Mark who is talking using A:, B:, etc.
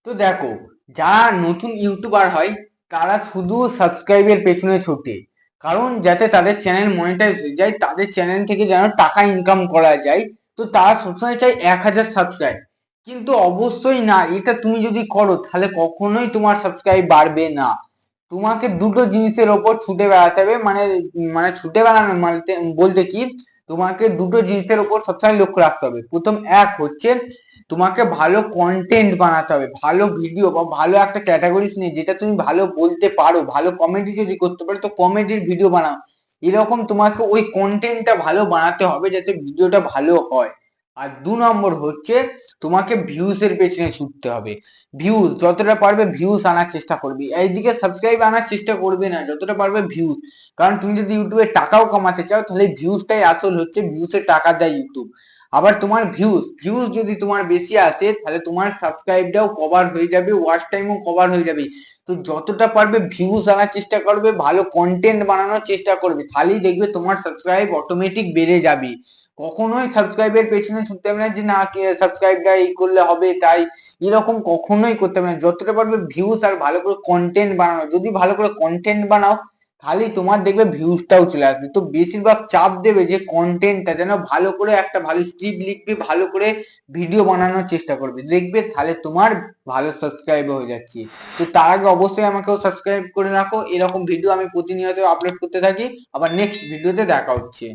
A: তো দেখো, যারা নতুন ইউটিউবার হয় তারা শুধু সাবস্ক্রাইবের পেছনে ছোটে, কারণ যাতে তাদের চ্যানেল মনিটাইজ হয়ে যায়, তাদের চ্যানেল থেকে যেন টাকা ইনকাম করা যায়। তো তারা সবসময় চাই 1,000 সাবস্ক্রাইব। কিন্তু অবশ্যই না, এটা তুমি যদি করো তাহলে কখনোই তোমার সাবস্ক্রাইব বাড়বে না। তোমাকে দুটো জিনিসের ওপর ছুটে বেড়াতে হবে, মানে মানে ছুটে বেড়ানো বলতে বলতে কি, তোমাকে দুটো জিনিসের ওপর সবসময় লক্ষ্য রাখতে হবে। প্রথম এক হচ্ছে তোমাকে ভালো কন্টেন্ট বানাতে হবে, ভালো ভিডিও বা ভালো একটা ক্যাটাগরিজ নিয়ে যেটা তুমি ভালো বলতে পারো, ভালো কমেডি যদি করতে পারো তো কমেডির ভিডিও বানাও। এরকম তোমাকে ওই কন্টেন্টটা ভালো বানাতে হবে যাতে ভিডিওটা ভালো হয়। আর 2 নম্বর হচ্ছে তোমাকে ভিউজ এর পেছনে ছুটতে হবে। ভিউজ যতটা পারবে ভিউজ আনার চেষ্টা করবে, এইদিকে সাবস্ক্রাইব আনার চেষ্টা করবে না, যতটা পারবে ভিউজ। কারণ তুমি যদি ইউটিউবে টাকাও কামাতে চাও তাহলে ভিউজটাই আসল, হচ্ছে ভিউজের টাকা দেয় ইউটিউব। আবার তোমার ভিউজ ভিউজ যদি তোমার বেশি আসে তাহলে তোমার সাবস্ক্রাইবটাও কভার হয়ে যাবে, ওয়াচ টাইমও কভার হয়ে যাবে। তো যতটা পারবে ভিউজ আনার চেষ্টা করবে, ভালো কন্টেন্ট বানানোর চেষ্টা করবে, তাহলেই দেখবে তোমার সাবস্ক্রাইব অটোমেটিক বেড়ে যাবে। কখনোই সাবস্ক্রাইবের পেছনে ছুটতে হবে না যে না সাবস্ক্রাইবটা এই করলে হবে তাই, এরকম কখনোই করতে হবে না। যতটা পারবে ভিউজ আর ভালো করে কন্টেন্ট বানানো, যদি ভালো করে কন্টেন্ট বানাও তাহলেই তোমার দেখবে ভিউজটাও চলে আসবে। তো বেশিরভাগ চাপ দেবে যে কন্টেন্টটা যেন ভালো করে, একটা ভালো স্ক্রিপ্ট লিখবে, ভালো করে ভিডিও বানানোর চেষ্টা করবে, দেখবে তাহলে তোমার ভালো সাবস্ক্রাইব হয়ে যাচ্ছে। তো তার আগে অবশ্যই আমাকেও সাবস্ক্রাইব করে রাখো, এরকম ভিডিও আমি প্রতিনিয়ত আপলোড করতে থাকি। আবার নেক্সট ভিডিওতে দেখা হচ্ছে।